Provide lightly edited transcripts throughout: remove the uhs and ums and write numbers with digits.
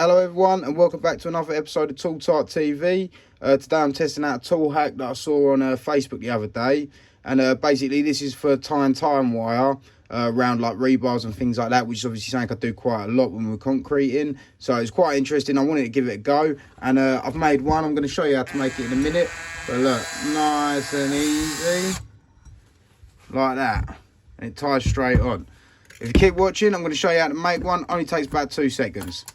Hello everyone and welcome back to another episode of Tart TV. Today I'm testing out a tool hack that I saw on Facebook the other day, and basically this is for tying time wire around like rebars and things like that, which is obviously something I do quite a lot when we're concreting, so it's quite interesting. I wanted to give it a go, and I've made one. I'm going to show you how to make it in a minute, but look, nice and easy like that, and it ties straight on. If you keep watching, I'm going to show you how to make one. Only takes about 2 seconds.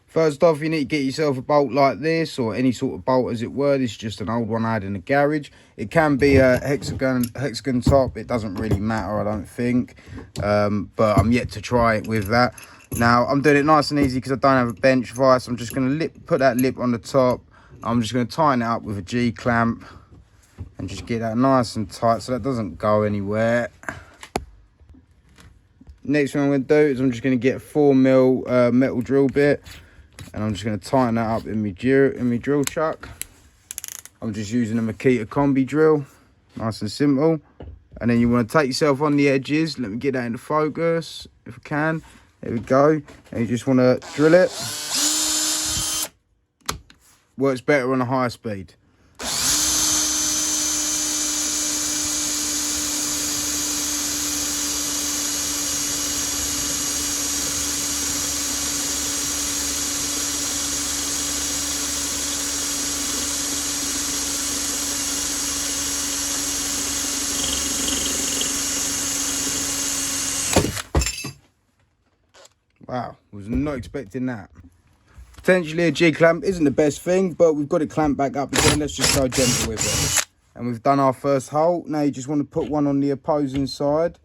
First off, you need to get yourself a bolt like this, or any sort of bolt as it were. This is just an old one I had in the garage. It can be a hexagon top. It doesn't really matter, I don't think. But I'm yet to try it with that. Now, I'm doing it nice and easy because I don't have a bench vise. I'm just going to put that lip on the top. I'm just going to tighten it up with a G-clamp and just get that nice and tight so that doesn't go anywhere. Next thing I'm going to do is I'm just going to get a 4mm metal drill bit. And I'm just going to tighten that up in my drill chuck. I'm just using a Makita combi drill, nice and simple. And then you want to take yourself on the edges. Let me get that into focus if I can. There we go. And you just want to drill it. Works better on a high speed. Wow, was not expecting that. Potentially a G-clamp isn't the best thing, but we've got it clamped back up again. Let's just go gentle with it. And we've done our first hole. Now you just want to put one on the opposing side.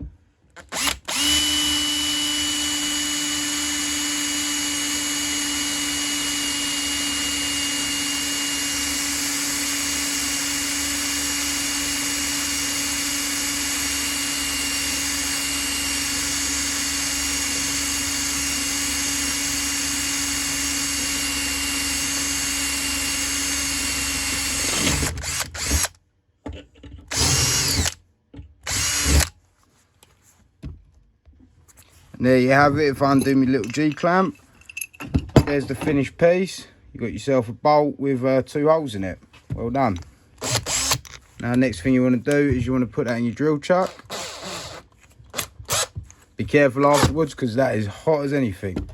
And there you have it. If I undo my little G-clamp, there's the finished piece. You got yourself a bolt with 2 holes in it. Well done. Now next thing you want to do is you want to put that in your drill chuck. Be careful afterwards because that is hot as anything.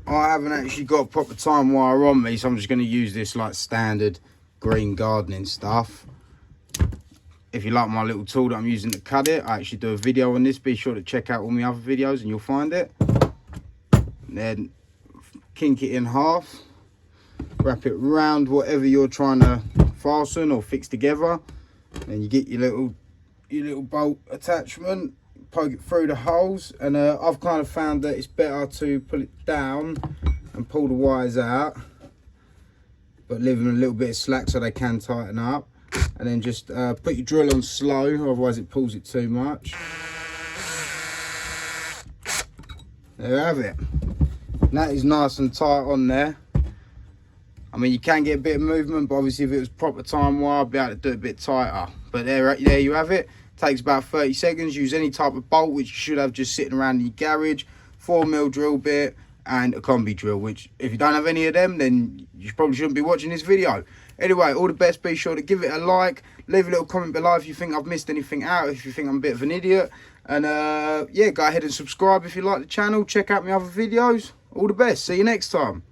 I haven't actually got proper time wire on me, so I'm just going to use this like standard green gardening stuff. If you like my little tool that I'm using to cut it, I actually do a video on this. Be sure to check out all my other videos and you'll find it. And then kink it in half. Wrap it around whatever you're trying to fasten or fix together. Then you get your little bolt attachment. Poke it through the holes. And I've kind of found that it's better to pull it down and pull the wires out, but leave them a little bit of slack so they can tighten up. And then just put your drill on slow, otherwise it pulls it too much. There you have it. And that is nice and tight on there. I mean, you can get a bit of movement, but obviously if it was proper time wire, I'd be able to do it a bit tighter. But there you have it. Takes about 30 seconds. Use any type of bolt, which you should have just sitting around in your garage. 4mm drill bit and a combi drill, which if you don't have any of them, then you probably shouldn't be watching this video. Anyway, all the best. Be sure to give it a like, leave a little comment below if you think I've missed anything out, if you think I'm a bit of an idiot, and yeah, go ahead and subscribe if you like the channel. Check out my other videos. All the best. See you next time.